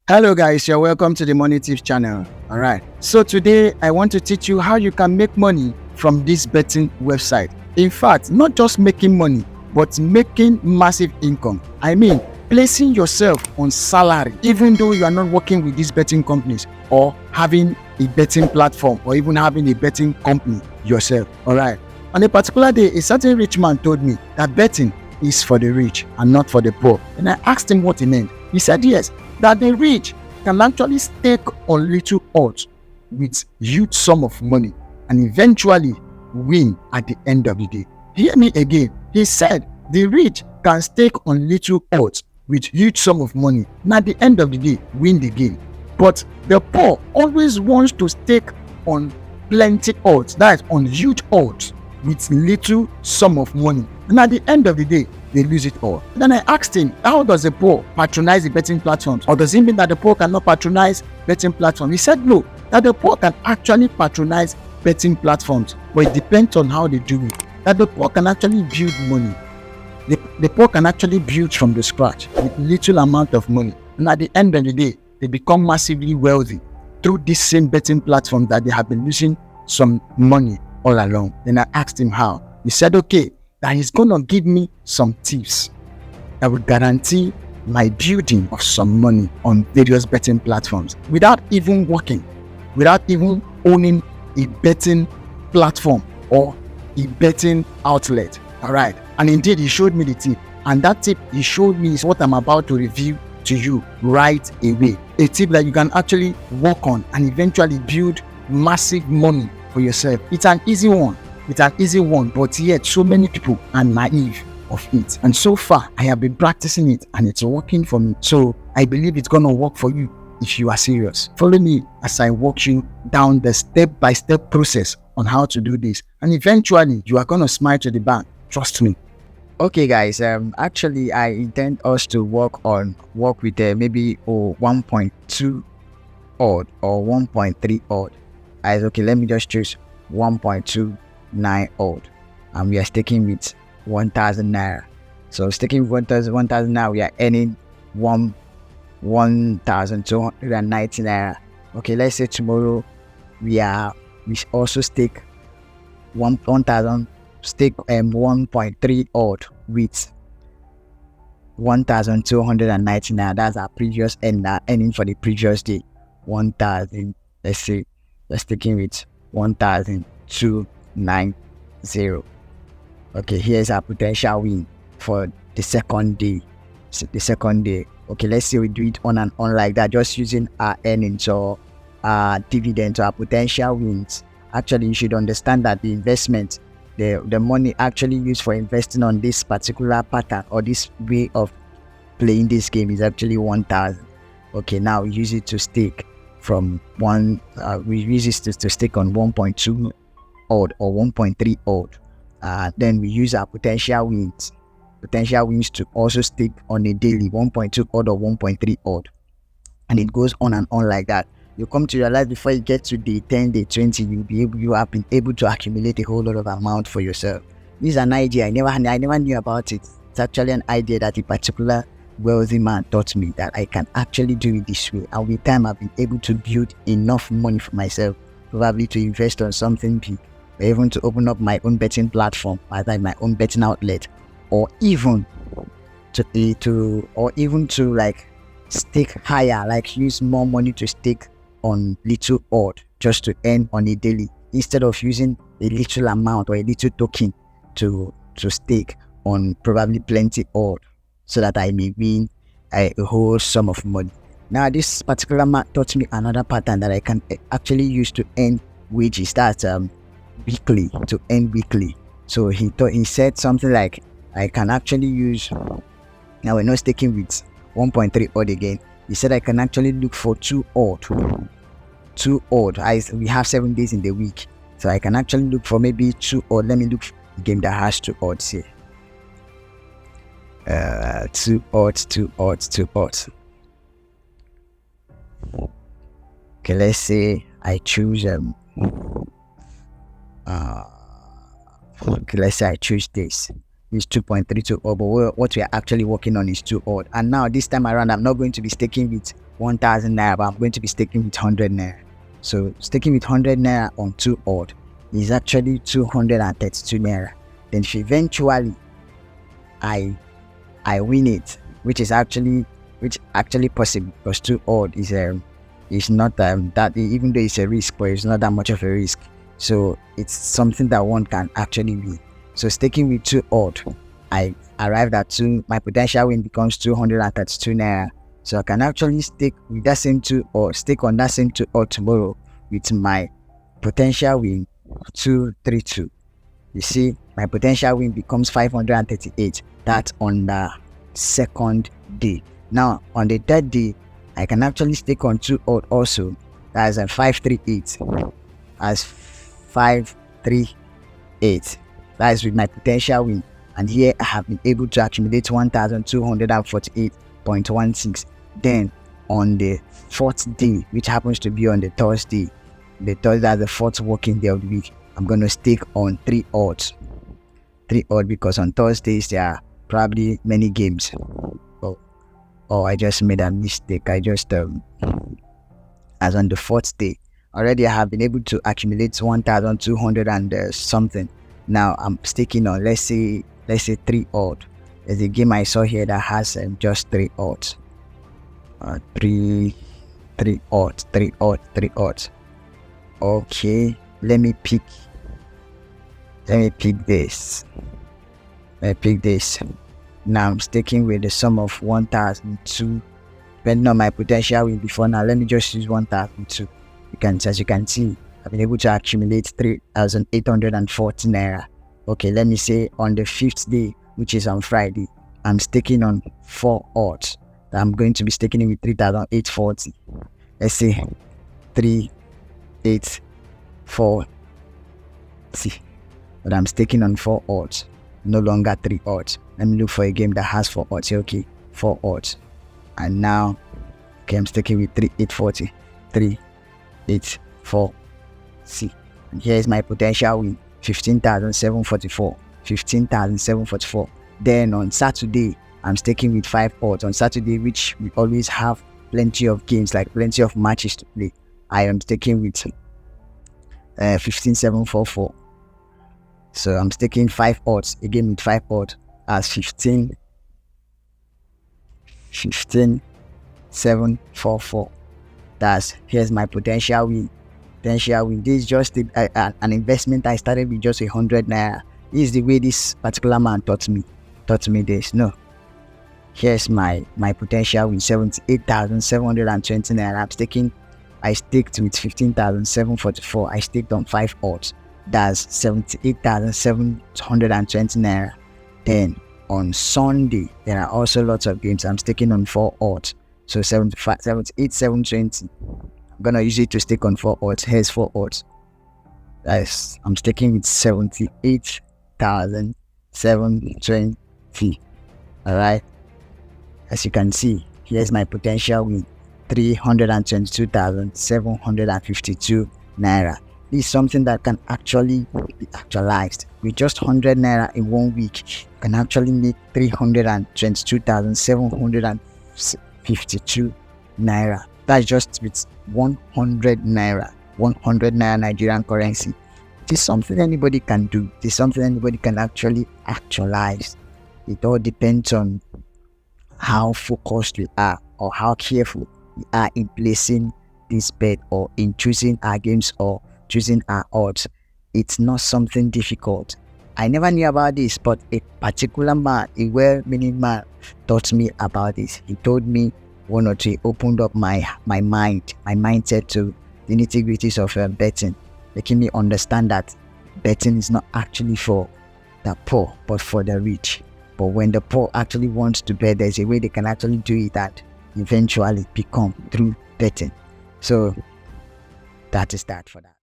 Hello guys, you're welcome to the Money Tips channel. All right. So today I want to teach you how you can make money from this betting website. In fact, not just making money, but making massive income. I mean, placing yourself on salary, even though you are not working with these betting companies or having a betting platform or even having a betting company yourself. All right. On a particular day, a certain rich man told me that betting is for the rich and not for the poor. And I asked him what he meant. He said yes, that the rich can actually stake on little odds with huge sum of money and eventually win at the end of the day. Hear me again. He said the rich can stake on little odds with huge sum of money and at the end of the day win the game. But the poor always wants to stake on plenty odds, that is on huge odds with little sum of money, and at the end of the day they lose it all. Then I asked him, how does the poor patronize the betting platforms? Or does it mean that the poor cannot patronize betting platforms? He said no, that the poor can actually patronize betting platforms, but it depends on how they do it. That the poor can actually build money. The poor can actually build from the scratch with little amount of money, and at the end of the day they become massively wealthy through this same betting platform that they have been losing some money all along. Then I asked him how. He said okay, that he's gonna give me some tips that would guarantee my building of some money on various betting platforms without even working, without even owning a betting platform or a betting outlet. All right. And indeed, he showed me the tip, and that tip he showed me is what I'm about to review to you right away. A tip that you can actually work on and eventually build massive money for yourself. It's an easy one. But yet so many people are naive of it. And so far, I have been practicing it and it's working for me. So I believe it's gonna work for you if you are serious. Follow me as I walk you down the step-by-step process on how to do this. And eventually, you are gonna smile to the bank. Trust me. Okay guys, actually I intend us to work with maybe 1.2 odd or 1.3 odd. Okay, let me just choose 1.29 odd, and we are sticking with 1,000 naira. So sticking with 1,000 naira, we are earning 1,290 naira. Okay, let's say tomorrow we also stake 1,000, stake 1.3 odd with 1,290 naira. That's our previous earning for the previous day. 1,000. Let's say we're sticking with 1,290. Okay, here's our potential win for the second day. Okay, let's say we do it on and on like that, just using our earnings or our dividends or our potential wins. Actually, you should understand that the investment, the money actually used for investing on this particular pattern or this way of playing this game is actually 1,000. Okay, now we use it to stake from we use it to stake on 1.2 odd or 1.3 odd. Then we use our potential wins to also stake on a daily 1.2 odd or 1.3 odd, and it goes on and on like that. You come to realize before you get to day 10, day 20, you have been able to accumulate a whole lot of amount for yourself. This is an idea I never knew about it. It's actually an idea that a particular wealthy man taught me, that I can actually do it this way, and with time I've been able to build enough money for myself, probably to invest on something big, or even to open up my own betting platform, either my own betting outlet, or even to like stake higher, like use more money to stake on little odd just to earn on a daily, instead of using a little amount or a little token to stake on probably plenty odd, so that I may win a whole sum of money. Now this particular man taught me another pattern that I can actually use to earn wages. That's weekly, to earn weekly. So he said something like, I can actually use, now we're not sticking with 1.3 odd again. He said I can actually look for 2 odd. We have 7 days in the week, so I can actually look for maybe 2 odd. Let me look for a game that has 2 odds here. 2 odds. Okay, let's say I choose okay, let's say I choose this. It's 2.32 odd, but what we are actually working on is 2 odd. And now this time around, I'm not going to be sticking with 1,000 naira, but I'm going to be staking with 100 naira. So staking with 100 naira on 2 odd is actually 232 naira. Then if eventually I win it, which actually possible, because 2 odd is not that, even though it's a risk, but it's not that much of a risk. So it's something that one can actually win. So staking with 2 odd, I arrived at my potential win becomes 232 naira. So I can actually stake with that same 2 odd, stake on that same 2 odd tomorrow with my potential win 232. You see, my potential win becomes 538. That's on the second day. Now on the third day, I can actually stake on 2 odd also. That's a 538. As 538. That is with my potential win. And here I have been able to accumulate 1,248.16. Then on the 4th day, which happens to be on the Thursday, that's the 4th working day of the week, I'm going to stake on 3 odds. 3 odd, because on Thursdays there are probably many games. Oh, I just made a mistake. I just as on the 4th day, already I have been able to accumulate 1,200 and something. Now I'm staking on, let's say 3 odd. There's a game I saw here that has just 3 odds. 3 odds. Okay, let me pick this. Now I'm sticking with the sum of 1,002. Depending on my potential win before now, let me just use 1,002. As you can see, I've been able to accumulate 3,840 naira. Okay, let me say on the 5th day, which is on Friday, I'm staking on 4 odds. I'm going to be staking in with 3,840. Let's say 3,840. But I'm staking on 4 odds, no longer 3 odds. Let me look for a game that has 4 odds. Okay, 4 odds. And now, okay, I'm staking with 3,840. 3,840. And here's my potential win, 15,744. 15,744. Then on Saturday, I'm staking with 5 odds. On Saturday, which we always have plenty of games, like plenty of matches to play, I am staking with 15,744. So I'm staking 5 odds, again with 5 odds, as 15,744. Here's my potential win. This is just an investment I started with just 100 naira. This is the way this particular man taught me this. No, here's my potential win, 78,720 naira. I staked with 15,744. I staked on 5 odds. That's 78,720 naira. Then on Sunday, there are also lots of games. I'm staking on 4 odds. So 78,720. I'm gonna use it to stake on 4 odds. Here's 4 odds. I'm staking with 78,720. Alright. As you can see, here's my potential win, 322,752 naira. This is something that can actually be actualized. With just 100 naira in 1 week, you can actually make 322,752 naira. That's just with 100 naira. 100 naira Nigerian currency. This is something anybody can do. This is something anybody can actually actualize. It all depends on how focused we are or how careful we are in placing this bet or in choosing our games or choosing our odds. It's not something difficult. I never knew about this, but a particular man, a well-meaning man, taught me about this. He told me one or two, he opened up my mindset to the nitty-gritties of betting, making me understand that betting is not actually for the poor, but for the rich. But when the poor actually wants to bet, there's a way they can actually do it and eventually become through betting. So that is that for that.